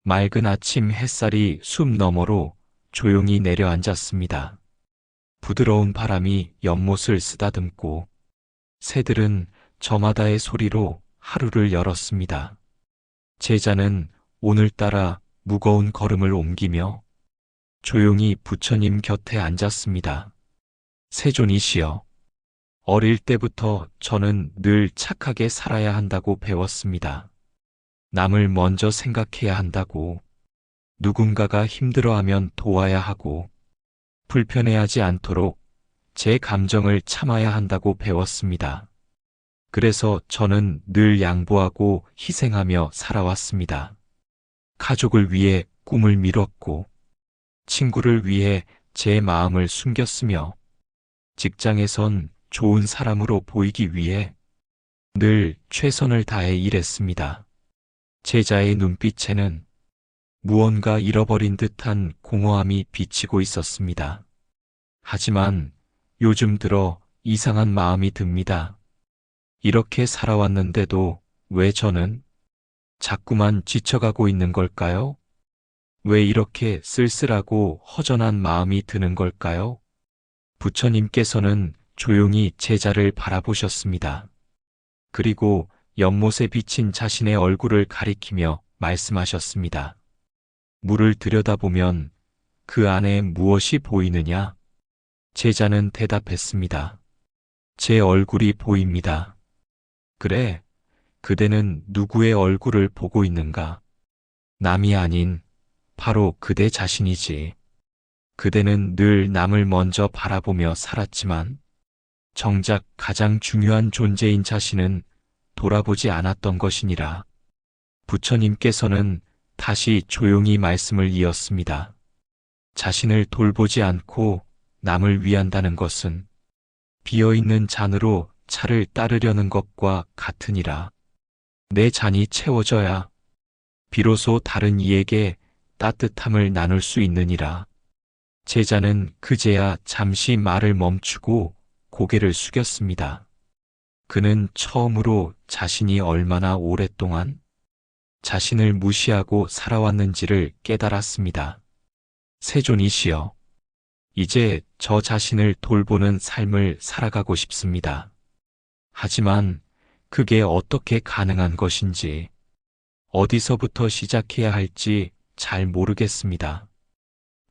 맑은 아침 햇살이 숲 너머로 조용히 내려앉았습니다. 부드러운 바람이 연못을 쓰다듬고 새들은 저마다의 소리로 하루를 열었습니다. 제자는 오늘따라 무거운 걸음을 옮기며 조용히 부처님 곁에 앉았습니다. 세존이시여, 어릴 때부터 저는 늘 착하게 살아야 한다고 배웠습니다. 남을 먼저 생각해야 한다고, 누군가가 힘들어하면 도와야 하고, 불편해하지 않도록 제 감정을 참아야 한다고 배웠습니다. 그래서 저는 늘 양보하고 희생하며 살아왔습니다. 가족을 위해 꿈을 미뤘고, 친구를 위해 제 마음을 숨겼으며, 직장에선 좋은 사람으로 보이기 위해 늘 최선을 다해 일했습니다. 제자의 눈빛에는 무언가 잃어버린 듯한 공허함이 비치고 있었습니다. 하지만 요즘 들어 이상한 마음이 듭니다. 이렇게 살아왔는데도 왜 저는 자꾸만 지쳐가고 있는 걸까요? 왜 이렇게 쓸쓸하고 허전한 마음이 드는 걸까요? 부처님께서는 조용히 제자를 바라보셨습니다. 그리고 연못에 비친 자신의 얼굴을 가리키며 말씀하셨습니다. 물을 들여다보면 그 안에 무엇이 보이느냐? 제자는 대답했습니다. 제 얼굴이 보입니다. 그래, 그대는 누구의 얼굴을 보고 있는가? 남이 아닌 바로 그대 자신이지. 그대는 늘 남을 먼저 바라보며 살았지만 정작 가장 중요한 존재인 자신은 돌아보지 않았던 것이니라. 부처님께서는 다시 조용히 말씀을 이었습니다. 자신을 돌보지 않고 남을 위한다는 것은 비어있는 잔으로 차를 따르려는 것과 같으니라. 내 잔이 채워져야 비로소 다른 이에게 따뜻함을 나눌 수 있느니라. 제자는 그제야 잠시 말을 멈추고 고개를 숙였습니다. 그는 처음으로 자신이 얼마나 오랫동안 자신을 무시하고 살아왔는지를 깨달았습니다. 세존이시여, 이제 저 자신을 돌보는 삶을 살아가고 싶습니다. 하지만 그게 어떻게 가능한 것인지, 어디서부터 시작해야 할지 잘 모르겠습니다.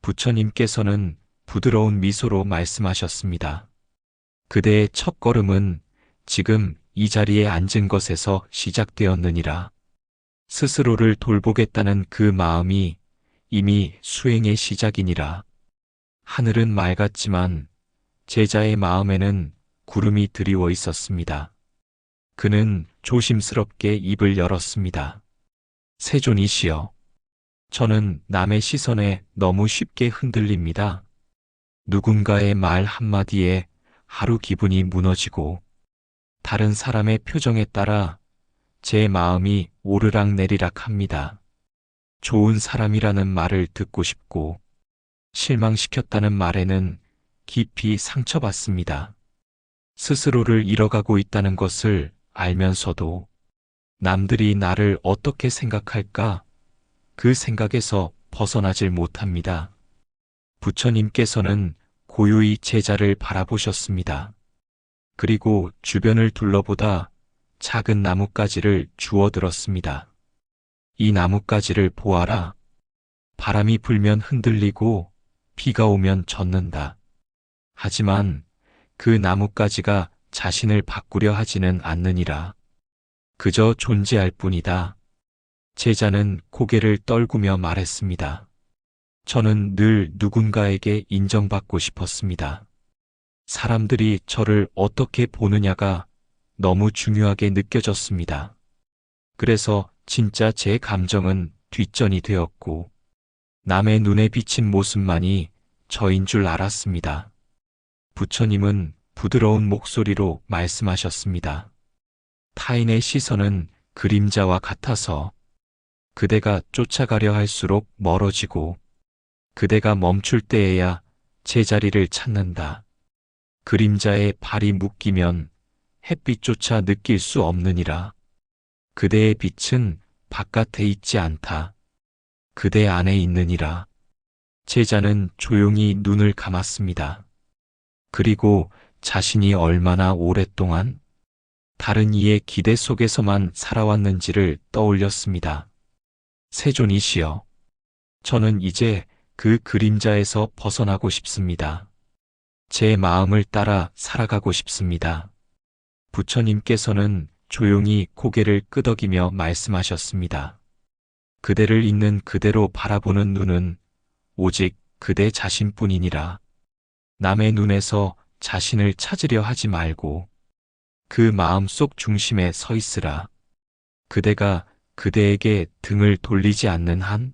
부처님께서는 부드러운 미소로 말씀하셨습니다. 그대의 첫걸음은 지금 이 자리에 앉은 것에서 시작되었느니라. 스스로를 돌보겠다는 그 마음이 이미 수행의 시작이니라. 하늘은 맑았지만 제자의 마음에는 구름이 드리워 있었습니다. 그는 조심스럽게 입을 열었습니다. 세존이시여, 저는 남의 시선에 너무 쉽게 흔들립니다. 누군가의 말 한마디에 하루 기분이 무너지고 다른 사람의 표정에 따라 제 마음이 오르락내리락 합니다. 좋은 사람이라는 말을 듣고 싶고 실망시켰다는 말에는 깊이 상처받습니다. 스스로를 잃어가고 있다는 것을 알면서도 남들이 나를 어떻게 생각할까? 그 생각에서 벗어나질 못합니다. 부처님께서는 고요히 제자를 바라보셨습니다. 그리고 주변을 둘러보다 작은 나뭇가지를 주워들었습니다. 이 나뭇가지를 보아라. 바람이 불면 흔들리고 비가 오면 젖는다. 하지만 그 나뭇가지가 자신을 바꾸려 하지는 않느니라. 그저 존재할 뿐이다. 제자는 고개를 떨구며 말했습니다. 저는 늘 누군가에게 인정받고 싶었습니다. 사람들이 저를 어떻게 보느냐가 너무 중요하게 느껴졌습니다. 그래서 진짜 제 감정은 뒷전이 되었고 남의 눈에 비친 모습만이 저인 줄 알았습니다. 부처님은 부드러운 목소리로 말씀하셨습니다. 타인의 시선은 그림자와 같아서 그대가 쫓아가려 할수록 멀어지고 그대가 멈출 때에야 제자리를 찾는다. 그림자에 발이 묶이면 햇빛조차 느낄 수 없느니라. 그대의 빛은 바깥에 있지 않다. 그대 안에 있느니라. 제자는 조용히 눈을 감았습니다. 그리고 자신이 얼마나 오랫동안 다른 이의 기대 속에서만 살아왔는지를 떠올렸습니다. 세존이시여, 저는 이제 그 그림자에서 벗어나고 싶습니다. 제 마음을 따라 살아가고 싶습니다. 부처님께서는 조용히 고개를 끄덕이며 말씀하셨습니다. 그대를 있는 그대로 바라보는 눈은 오직 그대 자신뿐이니라. 남의 눈에서 자신을 찾으려 하지 말고 그 마음속 중심에 서 있으라. 그대가 그대에게 등을 돌리지 않는 한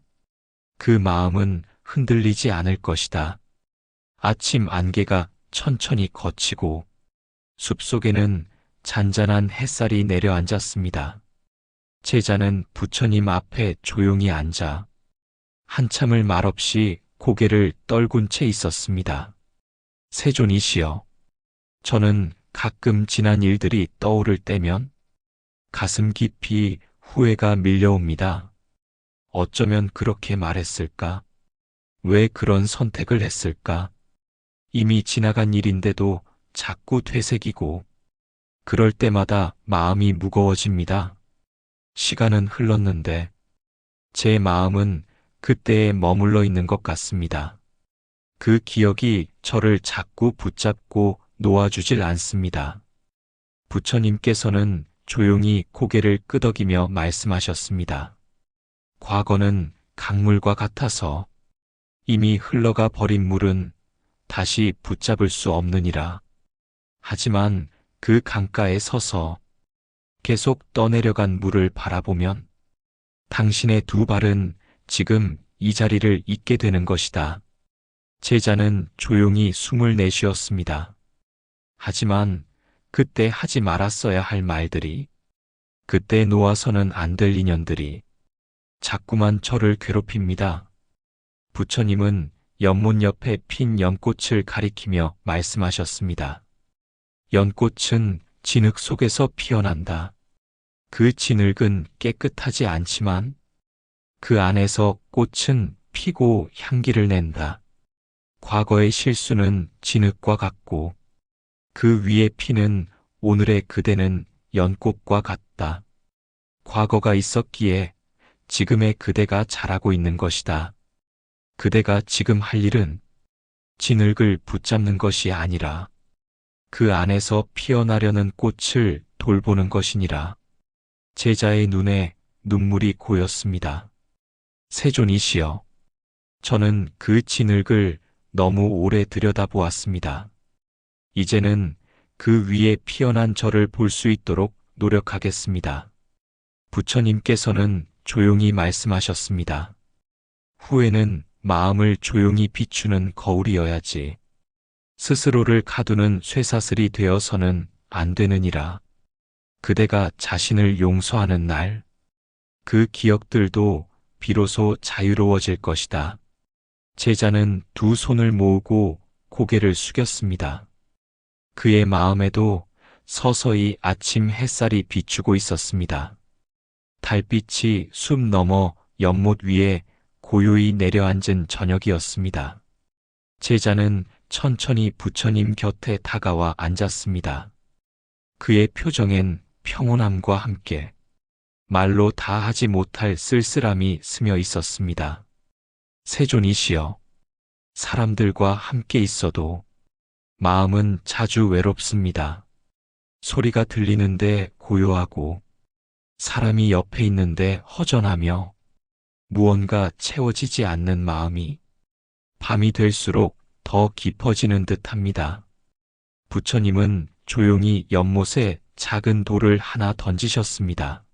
그 마음은 흔들리지 않을 것이다. 아침 안개가 천천히 걷히고 숲속에는 잔잔한 햇살이 내려앉았습니다. 제자는 부처님 앞에 조용히 앉아 한참을 말없이 고개를 떨군 채 있었습니다. 세존이시여, 저는 가끔 지난 일들이 떠오를 때면 가슴 깊이 후회가 밀려옵니다. 어쩌면 그렇게 말했을까? 왜 그런 선택을 했을까? 이미 지나간 일인데도 자꾸 되새기고 그럴 때마다 마음이 무거워집니다. 시간은 흘렀는데 제 마음은 그때에 머물러 있는 것 같습니다. 그 기억이 저를 자꾸 붙잡고 놓아주질 않습니다. 부처님께서는 조용히 고개를 끄덕이며 말씀하셨습니다. 과거는 강물과 같아서 이미 흘러가 버린 물은 다시 붙잡을 수 없느니라. 하지만 그 강가에 서서 계속 떠내려간 물을 바라보면 당신의 두 발은 지금 이 자리를 잇게 되는 것이다. 제자는 조용히 숨을 내쉬었습니다. 하지만 그때 하지 말았어야 할 말들이, 그때 놓아서는 안 될 인연들이 자꾸만 저를 괴롭힙니다. 부처님은 연못 옆에 핀 연꽃을 가리키며 말씀하셨습니다. 연꽃은 진흙 속에서 피어난다. 그 진흙은 깨끗하지 않지만 그 안에서 꽃은 피고 향기를 낸다. 과거의 실수는 진흙과 같고 그 위에 피는 오늘의 그대는 연꽃과 같다. 과거가 있었기에 지금의 그대가 자라고 있는 것이다. 그대가 지금 할 일은 진흙을 붙잡는 것이 아니라 그 안에서 피어나려는 꽃을 돌보는 것이니라. 제자의 눈에 눈물이 고였습니다. 세존이시여, 저는 그 진흙을 너무 오래 들여다보았습니다. 이제는 그 위에 피어난 저를 볼 수 있도록 노력하겠습니다. 부처님께서는 조용히 말씀하셨습니다. 후회는 마음을 조용히 비추는 거울이어야지 스스로를 가두는 쇠사슬이 되어서는 안 되느니라. 그대가 자신을 용서하는 날, 그 기억들도 비로소 자유로워질 것이다. 제자는 두 손을 모으고 고개를 숙였습니다. 그의 마음에도 서서히 아침 햇살이 비추고 있었습니다. 달빛이 숲 너머 연못 위에 고요히 내려앉은 저녁이었습니다. 제자는 천천히 부처님 곁에 다가와 앉았습니다. 그의 표정엔 평온함과 함께 말로 다 하지 못할 쓸쓸함이 스며 있었습니다. 세존이시여, 사람들과 함께 있어도 마음은 자주 외롭습니다. 소리가 들리는데 고요하고 사람이 옆에 있는데 허전하며 무언가 채워지지 않는 마음이 밤이 될수록 더 깊어지는 듯합니다. 부처님은 조용히 연못에 작은 돌을 하나 던지셨습니다.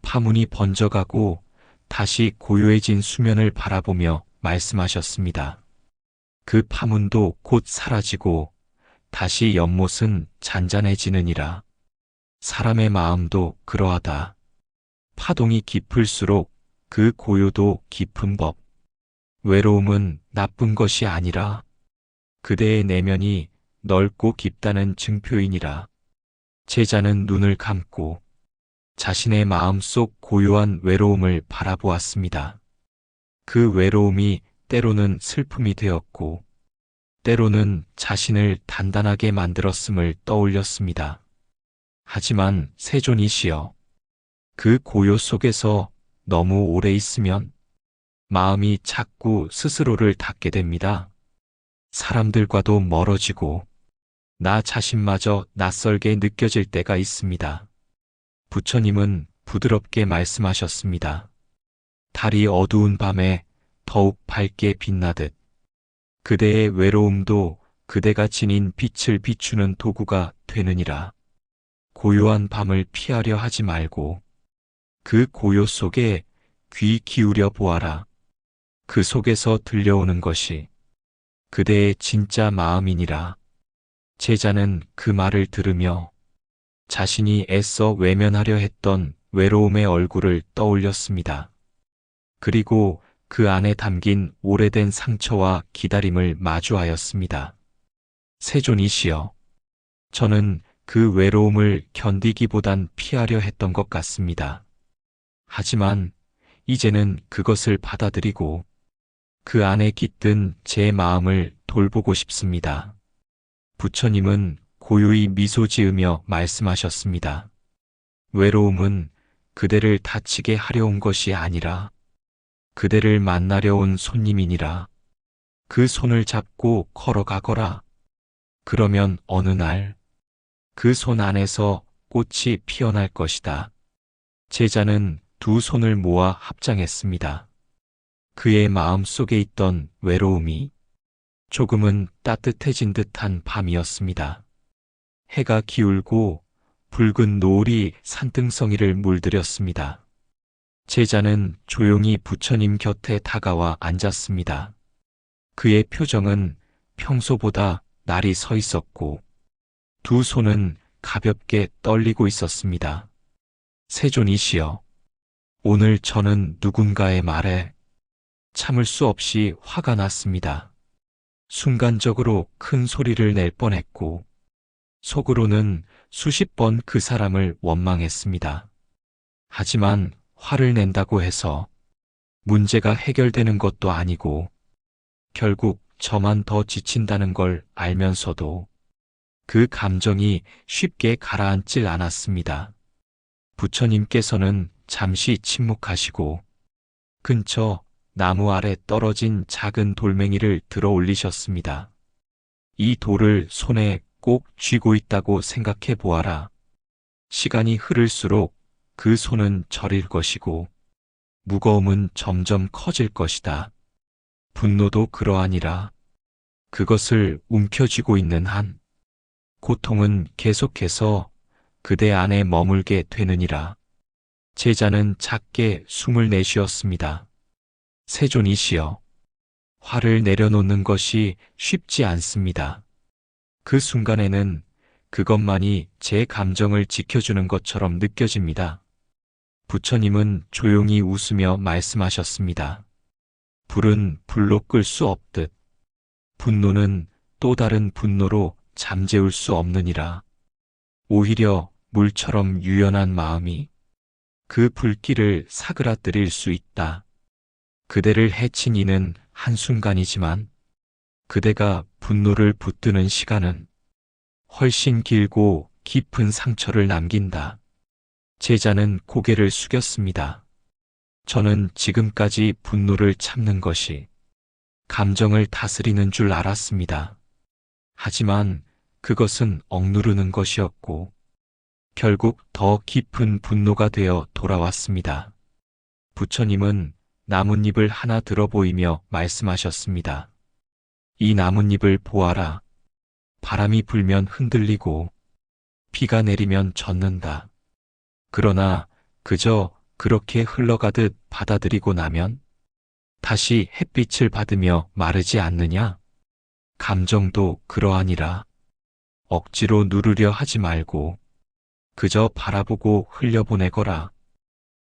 파문이 번져가고 다시 고요해진 수면을 바라보며 말씀하셨습니다. 그 파문도 곧 사라지고 다시 연못은 잔잔해지느니라. 사람의 마음도 그러하다. 파동이 깊을수록 그 고요도 깊은 법. 외로움은 나쁜 것이 아니라 그대의 내면이 넓고 깊다는 증표이니라. 제자는 눈을 감고 자신의 마음속 고요한 외로움을 바라보았습니다. 그 외로움이 때로는 슬픔이 되었고, 때로는 자신을 단단하게 만들었음을 떠올렸습니다. 하지만 세존이시여, 그 고요 속에서 너무 오래 있으면 마음이 자꾸 스스로를 닫게 됩니다. 사람들과도 멀어지고 나 자신마저 낯설게 느껴질 때가 있습니다. 부처님은 부드럽게 말씀하셨습니다. 달이 어두운 밤에 더욱 밝게 빛나듯 그대의 외로움도 그대가 지닌 빛을 비추는 도구가 되느니라. 고요한 밤을 피하려 하지 말고 그 고요 속에 귀 기울여 보아라. 그 속에서 들려오는 것이 그대의 진짜 마음이니라. 제자는 그 말을 들으며 자신이 애써 외면하려 했던 외로움의 얼굴을 떠올렸습니다. 그리고 그 안에 담긴 오래된 상처와 기다림을 마주하였습니다. 세존이시여, 저는 그 외로움을 견디기보단 피하려 했던 것 같습니다. 하지만 이제는 그것을 받아들이고 그 안에 깃든 제 마음을 돌보고 싶습니다. 부처님은 고요히 미소 지으며 말씀하셨습니다. 외로움은 그대를 다치게 하려 온 것이 아니라 그대를 만나려 온 손님이니라. 그 손을 잡고 걸어가거라. 그러면 어느 날 그 손 안에서 꽃이 피어날 것이다. 제자는 두 손을 모아 합장했습니다. 그의 마음 속에 있던 외로움이 조금은 따뜻해진 듯한 밤이었습니다. 해가 기울고 붉은 노을이 산등성이를 물들였습니다. 제자는 조용히 부처님 곁에 다가와 앉았습니다. 그의 표정은 평소보다 날이 서 있었고 두 손은 가볍게 떨리고 있었습니다. 세존이시여, 오늘 저는 누군가의 말에 참을 수 없이 화가 났습니다. 순간적으로 큰 소리를 낼 뻔했고 속으로는 수십 번 그 사람을 원망했습니다. 하지만 화를 낸다고 해서 문제가 해결되는 것도 아니고 결국 저만 더 지친다는 걸 알면서도 그 감정이 쉽게 가라앉질 않았습니다. 부처님께서는 잠시 침묵하시고 근처 나무 아래 떨어진 작은 돌멩이를 들어 올리셨습니다. 이 돌을 손에 꼭 쥐고 있다고 생각해 보아라. 시간이 흐를수록 그 손은 저릴 것이고 무거움은 점점 커질 것이다. 분노도 그러하니라. 그것을 움켜쥐고 있는 한 고통은 계속해서 그대 안에 머물게 되느니라. 제자는 작게 숨을 내쉬었습니다. 세존이시여, 화를 내려놓는 것이 쉽지 않습니다. 그 순간에는 그것만이 제 감정을 지켜주는 것처럼 느껴집니다. 부처님은 조용히 웃으며 말씀하셨습니다. 불은 불로 끌 수 없듯 분노는 또 다른 분노로 잠재울 수 없느니라. 오히려 물처럼 유연한 마음이 그 불길을 사그라뜨릴 수 있다. 그대를 해친 이는 한순간이지만 그대가 분노를 붙드는 시간은 훨씬 길고 깊은 상처를 남긴다. 제자는 고개를 숙였습니다. 저는 지금까지 분노를 참는 것이 감정을 다스리는 줄 알았습니다. 하지만 그것은 억누르는 것이었고 결국 더 깊은 분노가 되어 돌아왔습니다. 부처님은 나뭇잎을 하나 들어 보이며 말씀하셨습니다. 이 나뭇잎을 보아라. 바람이 불면 흔들리고 비가 내리면 젖는다. 그러나 그저 그렇게 흘러가듯 받아들이고 나면 다시 햇빛을 받으며 마르지 않느냐? 감정도 그러하니라. 억지로 누르려 하지 말고 그저 바라보고 흘려보내거라.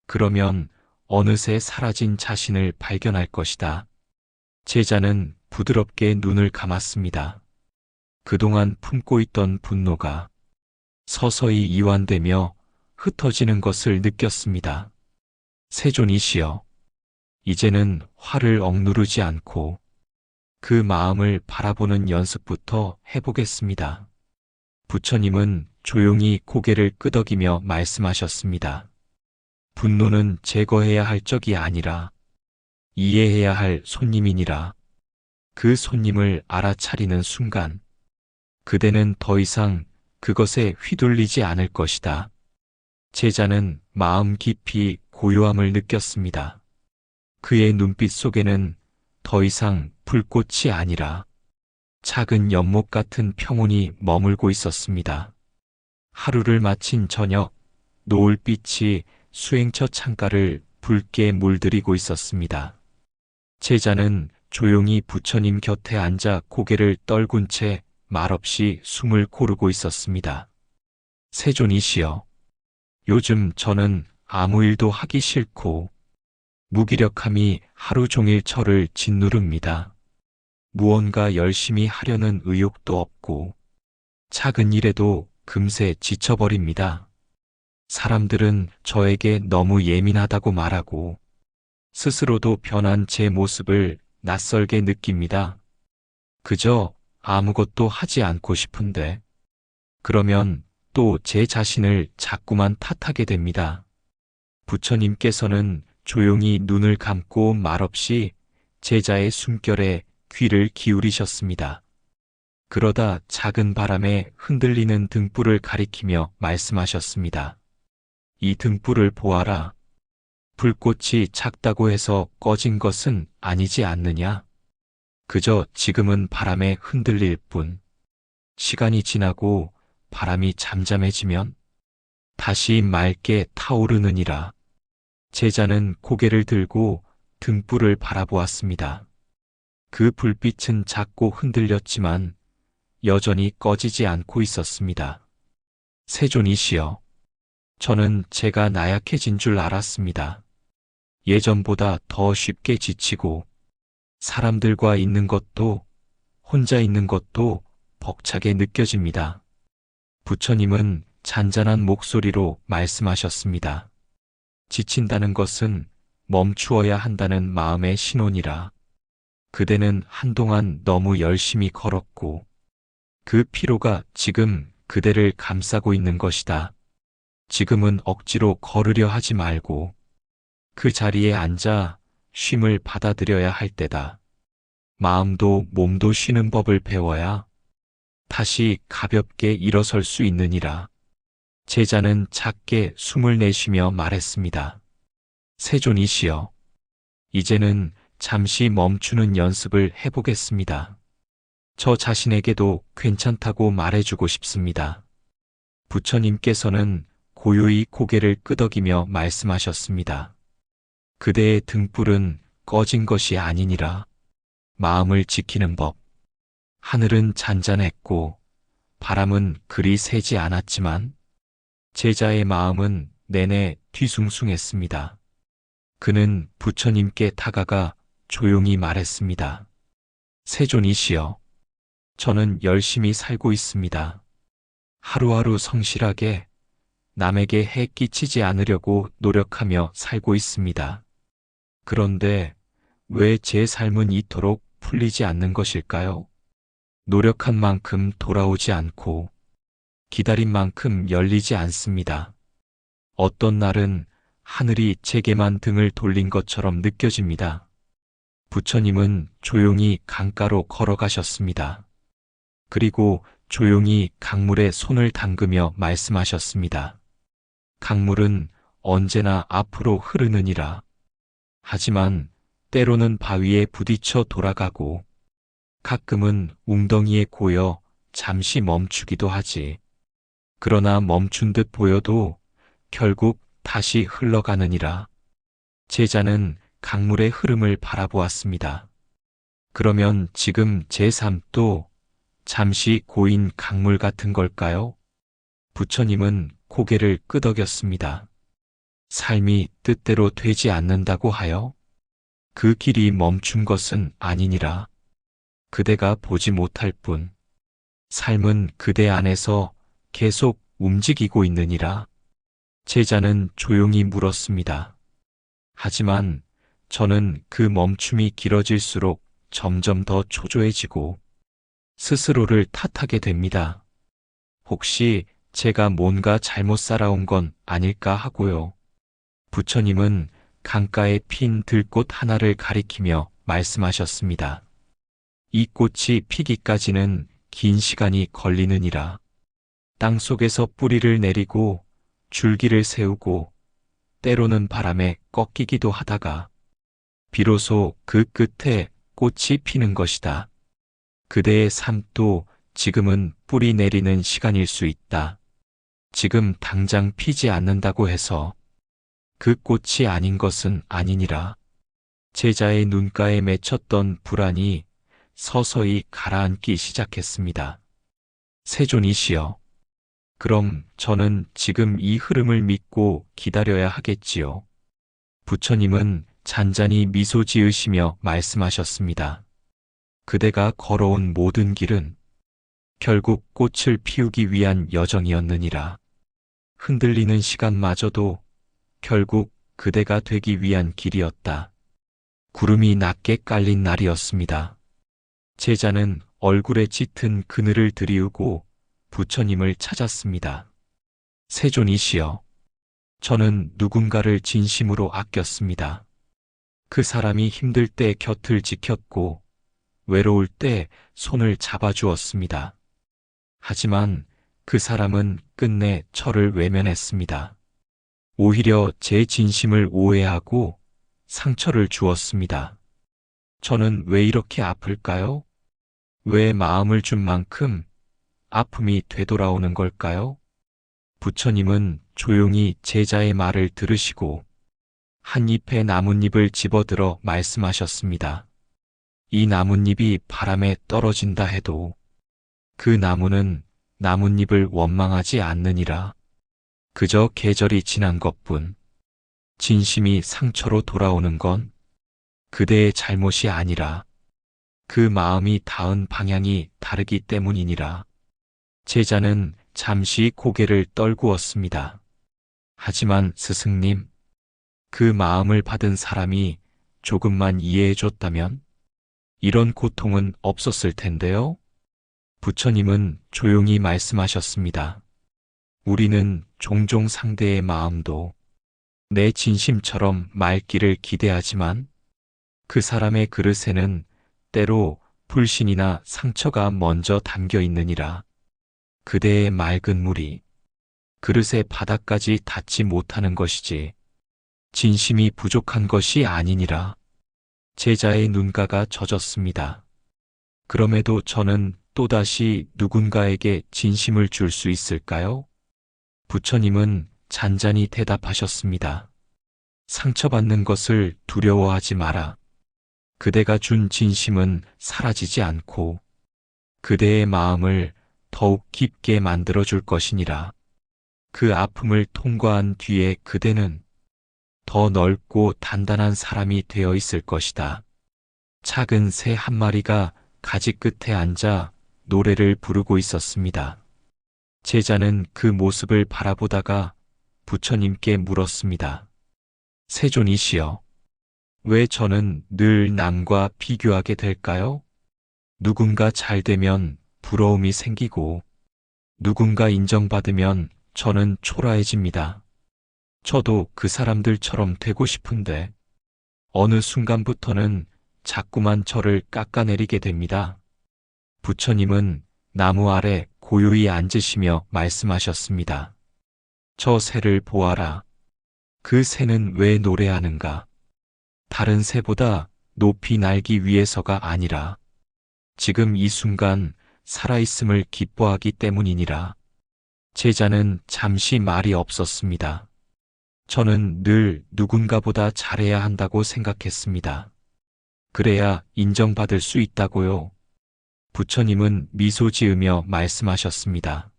그러면 어느새 사라진 자신을 발견할 것이다. 제자는 부드럽게 눈을 감았습니다. 그동안 품고 있던 분노가 서서히 이완되며 흩어지는 것을 느꼈습니다. 세존이시여, 이제는 화를 억누르지 않고 그 마음을 바라보는 연습부터 해보겠습니다. 부처님은 조용히 고개를 끄덕이며 말씀하셨습니다. 분노는 제거해야 할 적이 아니라 이해해야 할 손님이니라. 그 손님을 알아차리는 순간 그대는 더 이상 그것에 휘둘리지 않을 것이다. 제자는 마음 깊이 고요함을 느꼈습니다. 그의 눈빛 속에는 더 이상 불꽃이 아니라 작은 연못 같은 평온이 머물고 있었습니다. 하루를 마친 저녁, 노을빛이 수행처 창가를 붉게 물들이고 있었습니다. 제자는 조용히 부처님 곁에 앉아 고개를 떨군 채 말없이 숨을 고르고 있었습니다. 세존이시여, 요즘 저는 아무 일도 하기 싫고 무기력함이 하루 종일 저를 짓누릅니다. 무언가 열심히 하려는 의욕도 없고 작은 일에도 금세 지쳐버립니다. 사람들은 저에게 너무 예민하다고 말하고 스스로도 변한 제 모습을 낯설게 느낍니다. 그저 아무것도 하지 않고 싶은데 그러면 또 제 자신을 자꾸만 탓하게 됩니다. 부처님께서는 조용히 눈을 감고 말없이 제자의 숨결에 귀를 기울이셨습니다. 그러다 작은 바람에 흔들리는 등불을 가리키며 말씀하셨습니다. 이 등불을 보아라. 불꽃이 작다고 해서 꺼진 것은 아니지 않느냐? 그저 지금은 바람에 흔들릴 뿐. 시간이 지나고 바람이 잠잠해지면 다시 맑게 타오르느니라. 제자는 고개를 들고 등불을 바라보았습니다. 그 불빛은 작고 흔들렸지만 여전히 꺼지지 않고 있었습니다. 세존이시여, 저는 제가 나약해진 줄 알았습니다. 예전보다 더 쉽게 지치고 사람들과 있는 것도 혼자 있는 것도 벅차게 느껴집니다. 부처님은 잔잔한 목소리로 말씀하셨습니다. 지친다는 것은 멈추어야 한다는 마음의 신호니라. 그대는 한동안 너무 열심히 걸었고 그 피로가 지금 그대를 감싸고 있는 것이다. 지금은 억지로 걸으려 하지 말고 그 자리에 앉아 쉼을 받아들여야 할 때다. 마음도 몸도 쉬는 법을 배워야 다시 가볍게 일어설 수 있느니라. 제자는 작게 숨을 내쉬며 말했습니다. 세존이시여, 이제는 잠시 멈추는 연습을 해보겠습니다. 저 자신에게도 괜찮다고 말해주고 싶습니다. 부처님께서는 고요히 고개를 끄덕이며 말씀하셨습니다. 그대의 등불은 꺼진 것이 아니니라. 마음을 지키는 법. 하늘은 잔잔했고 바람은 그리 세지 않았지만 제자의 마음은 내내 뒤숭숭했습니다. 그는 부처님께 다가가 조용히 말했습니다. 세존이시여, 저는 열심히 살고 있습니다. 하루하루 성실하게 남에게 해 끼치지 않으려고 노력하며 살고 있습니다. 그런데 왜 제 삶은 이토록 풀리지 않는 것일까요? 노력한 만큼 돌아오지 않고 기다린 만큼 열리지 않습니다. 어떤 날은 하늘이 제게만 등을 돌린 것처럼 느껴집니다. 부처님은 조용히 강가로 걸어가셨습니다. 그리고 조용히 강물에 손을 담그며 말씀하셨습니다. 강물은 언제나 앞으로 흐르느니라. 하지만 때로는 바위에 부딪혀 돌아가고 가끔은 웅덩이에 고여 잠시 멈추기도 하지. 그러나 멈춘 듯 보여도 결국 다시 흘러가느니라. 제자는 강물의 흐름을 바라보았습니다. 그러면 지금 제 삶도 잠시 고인 강물 같은 걸까요? 부처님은 고개를 끄덕였습니다. 삶이 뜻대로 되지 않는다고 하여 그 길이 멈춘 것은 아니니라. 그대가 보지 못할 뿐 삶은 그대 안에서 계속 움직이고 있느니라. 제자는 조용히 물었습니다. 하지만 저는 그 멈춤이 길어질수록 점점 더 초조해지고 스스로를 탓하게 됩니다. 혹시 제가 뭔가 잘못 살아온 건 아닐까 하고요. 부처님은 강가에 핀 들꽃 하나를 가리키며 말씀하셨습니다. 이 꽃이 피기까지는 긴 시간이 걸리느니라. 땅 속에서 뿌리를 내리고 줄기를 세우고 때로는 바람에 꺾이기도 하다가 비로소 그 끝에 꽃이 피는 것이다. 그대의 삶도 지금은 뿌리 내리는 시간일 수 있다. 지금 당장 피지 않는다고 해서 그 꽃이 아닌 것은 아니니라. 제자의 눈가에 맺혔던 불안이 서서히 가라앉기 시작했습니다. 세존이시여, 그럼 저는 지금 이 흐름을 믿고 기다려야 하겠지요. 부처님은 잔잔히 미소 지으시며 말씀하셨습니다. 그대가 걸어온 모든 길은 결국 꽃을 피우기 위한 여정이었느니라. 흔들리는 시간마저도 결국 그대가 되기 위한 길이었다. 구름이 낮게 깔린 날이었습니다. 제자는 얼굴에 짙은 그늘을 들이우고 부처님을 찾았습니다. 세존이시여, 저는 누군가를 진심으로 아꼈습니다. 그 사람이 힘들 때 곁을 지켰고 외로울 때 손을 잡아주었습니다. 하지만 그 사람은 끝내 저를 외면했습니다. 오히려 제 진심을 오해하고 상처를 주었습니다. 저는 왜 이렇게 아플까요? 왜 마음을 준 만큼 아픔이 되돌아오는 걸까요? 부처님은 조용히 제자의 말을 들으시고 한 잎의 나뭇잎을 집어들어 말씀하셨습니다. 이 나뭇잎이 바람에 떨어진다 해도 그 나무는 나뭇잎을 원망하지 않느니라. 그저 계절이 지난 것뿐. 진심이 상처로 돌아오는 건 그대의 잘못이 아니라 그 마음이 닿은 방향이 다르기 때문이니라. 제자는 잠시 고개를 떨구었습니다. 하지만 스승님, 그 마음을 받은 사람이 조금만 이해해줬다면 이런 고통은 없었을 텐데요. 부처님은 조용히 말씀하셨습니다. 우리는 종종 상대의 마음도 내 진심처럼 맑기를 기대하지만 그 사람의 그릇에는 때로 불신이나 상처가 먼저 담겨 있느니라. 그대의 맑은 물이 그릇의 바닥까지 닿지 못하는 것이지 진심이 부족한 것이 아니니라. 제자의 눈가가 젖었습니다. 그럼에도 저는 또다시 누군가에게 진심을 줄 수 있을까요? 부처님은 잔잔히 대답하셨습니다. 상처받는 것을 두려워하지 마라. 그대가 준 진심은 사라지지 않고 그대의 마음을 더욱 깊게 만들어줄 것이니라. 그 아픔을 통과한 뒤에 그대는 더 넓고 단단한 사람이 되어 있을 것이다. 작은 새 한 마리가 가지 끝에 앉아 노래를 부르고 있었습니다. 제자는 그 모습을 바라보다가 부처님께 물었습니다. 세존이시여, 왜 저는 늘 남과 비교하게 될까요? 누군가 잘 되면 부러움이 생기고 누군가 인정받으면 저는 초라해집니다. 저도 그 사람들처럼 되고 싶은데 어느 순간부터는 자꾸만 저를 깎아내리게 됩니다. 부처님은 나무 아래 고요히 앉으시며 말씀하셨습니다. 저 새를 보아라. 그 새는 왜 노래하는가? 다른 새보다 높이 날기 위해서가 아니라 지금 이 순간 살아있음을 기뻐하기 때문이니라. 제자는 잠시 말이 없었습니다. 저는 늘 누군가보다 잘해야 한다고 생각했습니다. 그래야 인정받을 수 있다고요. 부처님은 미소 지으며 말씀하셨습니다.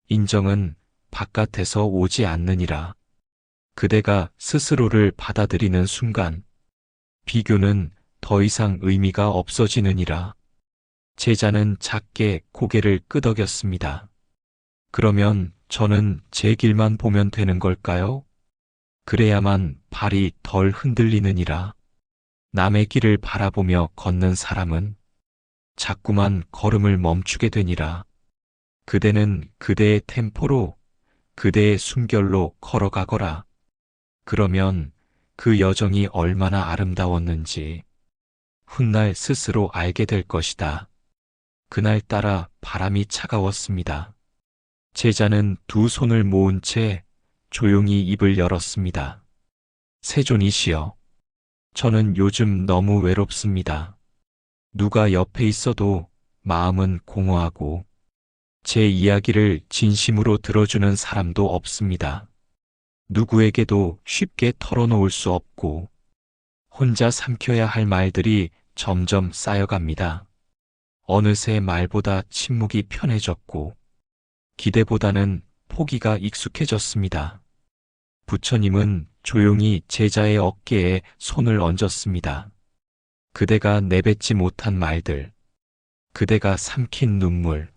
인정은 바깥에서 오지 않느니라. 그대가 스스로를 받아들이는 순간 비교는 더 이상 의미가 없어지느니라. 제자는 작게 고개를 끄덕였습니다. 그러면 저는 제 길만 보면 되는 걸까요? 그래야만 발이 덜 흔들리느니라. 남의 길을 바라보며 걷는 사람은 자꾸만 걸음을 멈추게 되니라. 그대는 그대의 템포로, 그대의 숨결로 걸어가거라. 그러면 그 여정이 얼마나 아름다웠는지 훗날 스스로 알게 될 것이다. 그날따라 바람이 차가웠습니다. 제자는 두 손을 모은 채 조용히 입을 열었습니다. 세존이시여, 저는 요즘 너무 외롭습니다. 누가 옆에 있어도 마음은 공허하고 제 이야기를 진심으로 들어주는 사람도 없습니다. 누구에게도 쉽게 털어놓을 수 없고 혼자 삼켜야 할 말들이 점점 쌓여갑니다. 어느새 말보다 침묵이 편해졌고 기대보다는 포기가 익숙해졌습니다. 부처님은 조용히 제자의 어깨에 손을 얹었습니다. 그대가 내뱉지 못한 말들, 그대가 삼킨 눈물,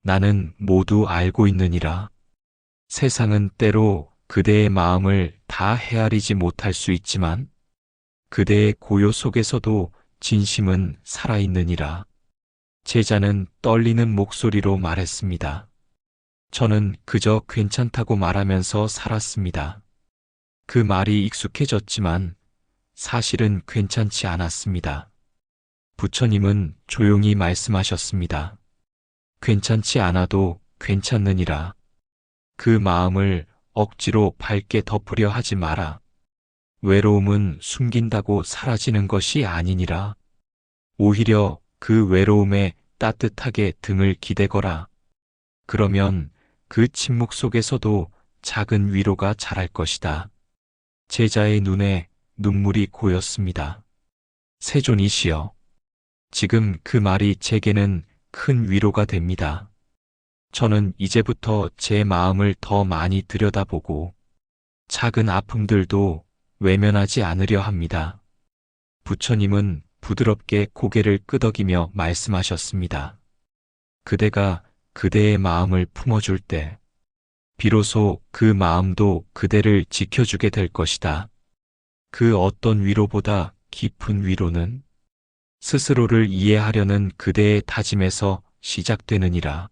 나는 모두 알고 있느니라. 세상은 때로 그대의 마음을 다 헤아리지 못할 수 있지만 그대의 고요 속에서도 진심은 살아있느니라. 제자는 떨리는 목소리로 말했습니다. 저는 그저 괜찮다고 말하면서 살았습니다. 그 말이 익숙해졌지만 사실은 괜찮지 않았습니다. 부처님은 조용히 말씀하셨습니다. 괜찮지 않아도 괜찮느니라. 그 마음을 억지로 밝게 덮으려 하지 마라. 외로움은 숨긴다고 사라지는 것이 아니니라. 오히려 그 외로움에 따뜻하게 등을 기대거라. 그러면 그 침묵 속에서도 작은 위로가 자랄 것이다. 제자의 눈에 눈물이 고였습니다. 세존이시여, 지금 그 말이 제게는 큰 위로가 됩니다. 저는 이제부터 제 마음을 더 많이 들여다보고 작은 아픔들도 외면하지 않으려 합니다. 부처님은 부드럽게 고개를 끄덕이며 말씀하셨습니다. 그대가 그대의 마음을 품어줄 때 비로소 그 마음도 그대를 지켜주게 될 것이다. 그 어떤 위로보다 깊은 위로는 스스로를 이해하려는 그대의 다짐에서 시작되느니라.